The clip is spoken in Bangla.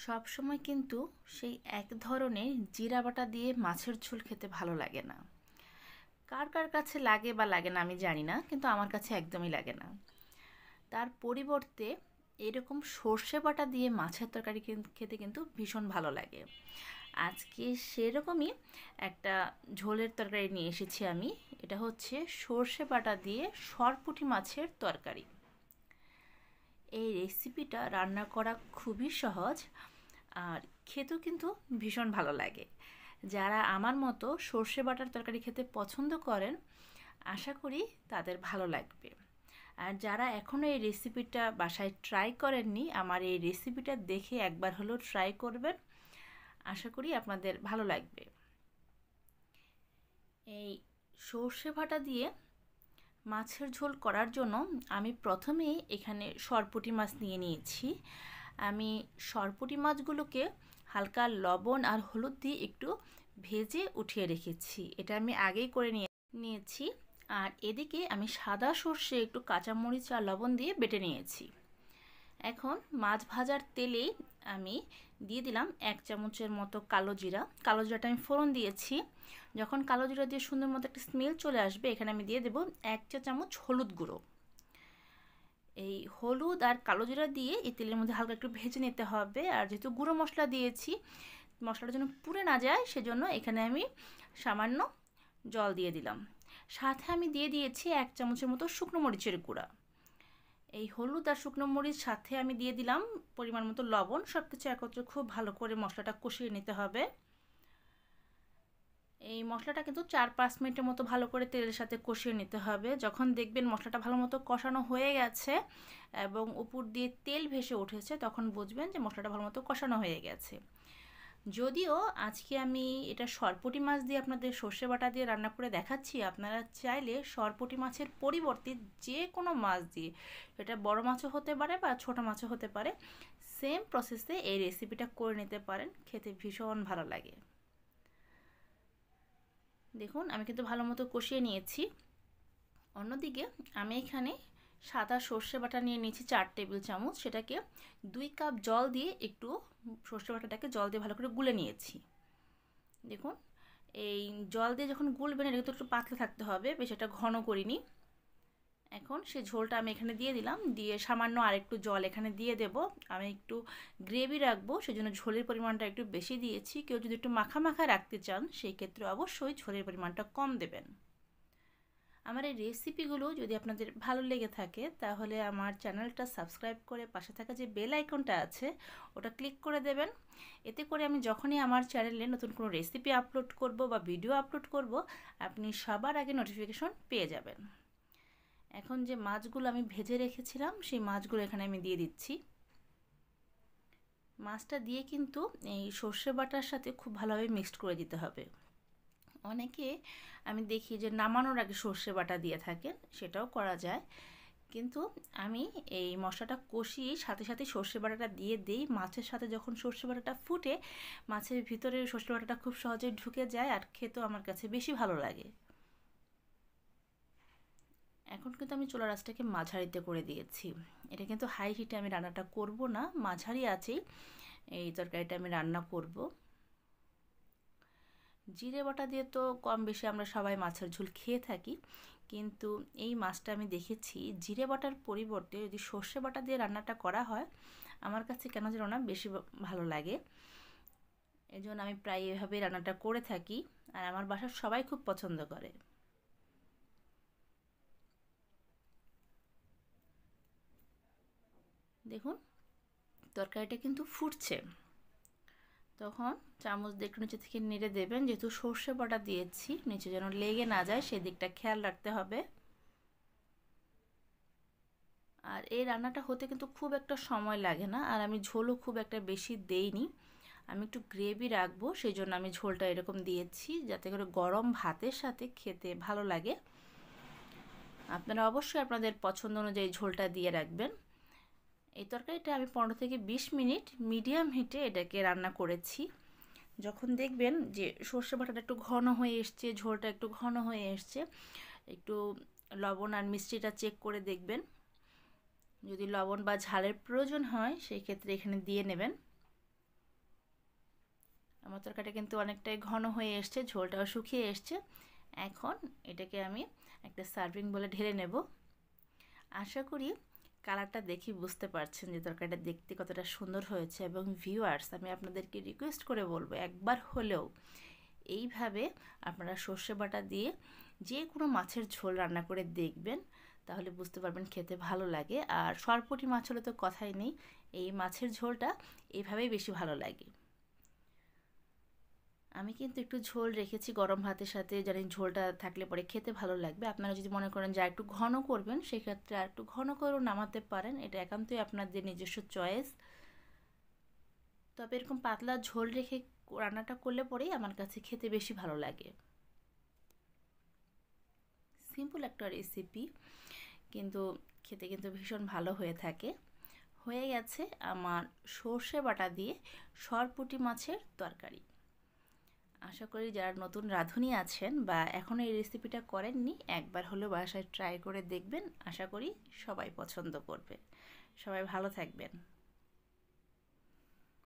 সব সময় কিন্তু সেই এক ধরনের জিরা বাটা দিয়ে মাছের ঝোল খেতে ভালো লাগে না। কার কার কাছে লাগে বা লাগে না আমি জানি না, কিন্তু আমার কাছে একদমই লাগে না। তার পরিবর্তে এরকম সর্ষে বাটা দিয়ে মাছের তরকারি খেতে কিন্তু ভীষণ ভালো লাগে। আজকে সেরকমই একটা ঝোলের তরকারি নিয়ে এসেছি আমি। এটা হচ্ছে সর্ষে বাটা দিয়ে সরপুঁটি মাছের তরকারি। এই রেসিপিটা রান্না করা খুবই সহজ, আর খেতেও কিন্তু ভীষণ ভালো লাগে। যারা আমার মতো সর্ষে বাটার তরকারি খেতে পছন্দ করেন, আশা করি তাদের ভালো লাগবে। আর যারা এখনও এই রেসিপিটা বাসায় ট্রাই করেননি, আমার এই রেসিপিটা দেখে একবার হলেও ট্রাই করবেন। আশা করি আপনাদের ভালো লাগবে। এই সর্ষে বাটা দিয়ে মাছের ঝোল করার জন্য আমি প্রথমেই এখানে সরপুঁটি মাছ নিয়ে নিয়েছি। আমি সরপুঁটি মাছগুলোকে হালকা লবণ আর হলুদ দিয়ে একটু ভেজে উঠিয়ে রেখেছি। এটা আমি আগেই করে নিয়েছি। আর এদিকে আমি সাদা সর্ষে একটু কাঁচামরিচ আর লবণ দিয়ে বেটে নিয়েছি। এখন মাছ ভাজার তেলেই আমি দিয়ে দিলাম 1 চামচের মতো কালো জিরা। কালো জিরাটা আমি ফোড়ন দিয়েছি। যখন কালো জিরা দিয়ে সুন্দর মতো একটা স্মেল চলে আসবে, এখানে আমি দিয়ে দেবো 1 চা চামচ হলুদ গুঁড়ো। এই হলুদ আর কালো জিরা দিয়ে এই তেলের মধ্যে হালকা একটু ভেজে নিতে হবে। আর যেহেতু গুঁড়ো মশলা দিয়েছি, মশলাটা যেন পুড়ে না যায়, সেজন্য এখানে আমি সামান্য জল দিয়ে দিলাম। সাথে আমি দিয়ে দিয়েছি 1 চামচের মতো শুকনো মরিচের গুঁড়া। এই হলুদ আর শুকনো মরিচ সাথে আমি দিয়ে দিলাম পরিমাণ মতো লবণ। সব কিছু একত্রে খুব ভালো করে মশলাটা কষিয়ে নিতে হবে। এই মশলাটা কিন্তু 4-5 মিনিটের মতো ভালো করে তেলের সাথে কষিয়ে নিতে হবে। যখন দেখবেন মশলাটা ভালো মতো কষানো হয়ে গেছে এবং উপর দিয়ে তেল ভেসে উঠেছে, তখন বুঝবেন যে মশলাটা ভালো মতো কষানো হয়ে গেছে। যদিও আজকে আমি এটা সরপুঁটি মাছ দিয়ে আপনাদের সর্ষে বাটা দিয়ে রান্না করে দেখাচ্ছি, আপনারা চাইলে সরপুঁটি মাছের পরিবর্তে যে কোনো মাছ দিয়ে, এটা বড় মাছও হতে পারে বা ছোট মাছও হতে পারে, সেম প্রসেসে এই রেসিপিটা করে নিতে পারেন। খেতে ভীষণ ভালো লাগে। দেখুন আমি কিন্তু ভালো মতো কষিয়ে নিয়েছি। অন্যদিকে আমি এখানে সাদা সর্ষে বাটা নিয়ে নিয়েছি 4 টেবিল চামচ। সেটাকে 2 কাপ জল দিয়ে একটু সর্ষে বাটাটাকে জল দিয়ে ভালো করে গুলে নিয়েছি। দেখুন এই জল দিয়ে যখন গুলবেন, এটা কিন্তু একটু পাতলা থাকতে হবে, বেশ এটা ঘন করিনি। এখন সে ঝোলটা আমি এখানে দিয়ে দিলাম, দিয়ে সামান্য আরেকটু জল এখানে দিয়ে দেব। আমি একটু গ্রেভি রাখবো, সেজন্য ঝোলের পরিমাণটা একটু বেশি দিয়েছি। কেউ যদি একটু মাখা মাখা রাখতে চান, সেই ক্ষেত্রে অবশ্যই ঝোলের পরিমাণটা কম দেবেন। আমার এই রেসিপিগুলো যদি আপনাদের ভালো লেগে থাকে, তাহলে আমার চ্যানেলটা সাবস্ক্রাইব করে পাশে থাকা যে বেল আইকনটা আছে ওটা ক্লিক করে দেবেন। এতে করে আমি যখনই আমার চ্যানেলে নতুন কোনো রেসিপি আপলোড করব বা ভিডিও আপলোড করব, আপনি সবার আগে নোটিফিকেশন পেয়ে যাবেন। এখন যে মাছগুলো আমি ভেজে রেখেছিলাম, সেই মাছগুলো এখানে আমি দিয়ে দিচ্ছি। মাছটা দিয়ে কিন্তু এই সর্ষে বাটার সাথে খুব ভালোভাবে মিক্সড করে দিতে হবে। অনেকে আমি দেখি যে নামানোর আগে সর্ষে বাটা দিয়ে থাকেন, সেটাও করা যায়, কিন্তু আমি এই মশলাটা কষিয়ে সাথে সাথে সর্ষে বাটাটা দিয়ে দিই। মাছের সাথে যখন সর্ষে বাটাটা ফুটে, মাছের ভিতরে সর্ষে বাটাটা খুব সহজে ঢুকে যায়, আর খেতেও আমার কাছে বেশি ভালো লাগে। এখন কিন্তু আমি চুলার আঁচটাকে মাঝারিতে করে দিয়েছি। এটা কিন্তু হাই হিটে আমি রান্নাটা করব না, মাঝারি আঁচেই এই তরকারিটা আমি রান্না করব। জিরে বাটা দিয়ে তো কম বেশি আমরা সবাই মাছের ঝোল খেয়ে থাকি, কিন্তু এই মাছটা আমি দেখেছি জিরে বাটার পরিবর্তে যদি সর্ষে বাটা দিয়ে রান্নাটা করা হয়, আমার কাছে কেন যেন না বেশি ভালো লাগে। এই জন্য আমি প্রায় এভাবেই রান্নাটা করে থাকি, আর আমার বাসার সবাই খুব পছন্দ করে। দেখুন তরকারিটা কিন্তু ফুটছে, তখন চামচ দিয়ে একটু নিচে থেকে নেড়ে দেবেন। যেহেতু সর্ষে বাটা দিয়েছি, নিচে যেন লেগে না যায় সেদিকটা খেয়াল রাখতে হবে। আর এই রান্নাটা হতে কিন্তু খুব একটা সময় লাগে না, আর আমি ঝোলও খুব একটা বেশি দেইনি। আমি একটু গ্রেভি রাখবো, সেই জন্য আমি ঝোলটা এরকম দিয়েছি, যাতে করে গরম ভাতের সাথে খেতে ভালো লাগে। আপনারা অবশ্যই আপনাদের পছন্দ অনুযায়ী ঝোলটা দিয়ে রাখবেন। এই তরকারিটা আমি 15 থেকে 20 মিনিট মিডিয়াম হিটে এটাকে রান্না করেছি। যখন দেখবেন যে সর্ষে বাটাটা একটু ঘন হয়ে এসছে, ঝোলটা একটু ঘন হয়ে এসছে, একটু লবণ আর মিষ্টিটা চেক করে দেখবেন। যদি লবণ বা ঝালের প্রয়োজন হয়, সেই ক্ষেত্রে এখানে দিয়ে নেবেন। আমার তরকারিটা কিন্তু অনেকটাই ঘন হয়ে এসছে, ঝোলটাও শুকিয়ে এসছে। এখন এটাকে আমি একটা সার্ভিং বলে ঢেলে নেব। আশা করি কালারটা দেখে বুঝতে পারছেন যে তরকারিটা দেখতে কতটা সুন্দর হয়েছে। এবং ভিউয়ার্স, আমি আপনাদেরকে রিকোয়েস্ট করে বলবো, একবার হলেও এইভাবে আপনারা সর্ষে বাটা দিয়ে যে কোনো মাছের ঝোল রান্না করে দেখবেন, তাহলে বুঝতে পারবেন খেতে ভালো লাগে। আর সরপুঁটি মাছ হলে তো কথাই নেই, এই মাছের ঝোলটা এইভাবেই বেশি ভালো লাগে। আমি কিন্তু একটু ঝোল রেখেছি গরম ভাতের সাথে, জানি ঝোলটা থাকলে পরে খেতে ভালো লাগবে। আপনারা যদি মনে করেন যে একটু ঘন করবেন, সেক্ষেত্রে আর একটু ঘন করেও নামাতে পারেন, এটা একান্তই আপনাদের নিজস্ব চয়েস। তবে এরকম পাতলা ঝোল রেখে রান্নাটা করলে পরেই আমার কাছে খেতে বেশি ভালো লাগে। সিম্পল একটা রেসিপি, কিন্তু খেতে কিন্তু ভীষণ ভালো হয়ে থাকে। হয়ে গেছে আমার সর্ষে বাটা দিয়ে সরপুঁটি মাছের তরকারি। আশা করি যারা নতুন রাঁধুনি আছেন বা এখনও এই রেসিপিটা করেননি, একবার হলেও বাসায় ট্রাই করে দেখবেন। আশা করি সবাই পছন্দ করবে। সবাই ভালো থাকবেন।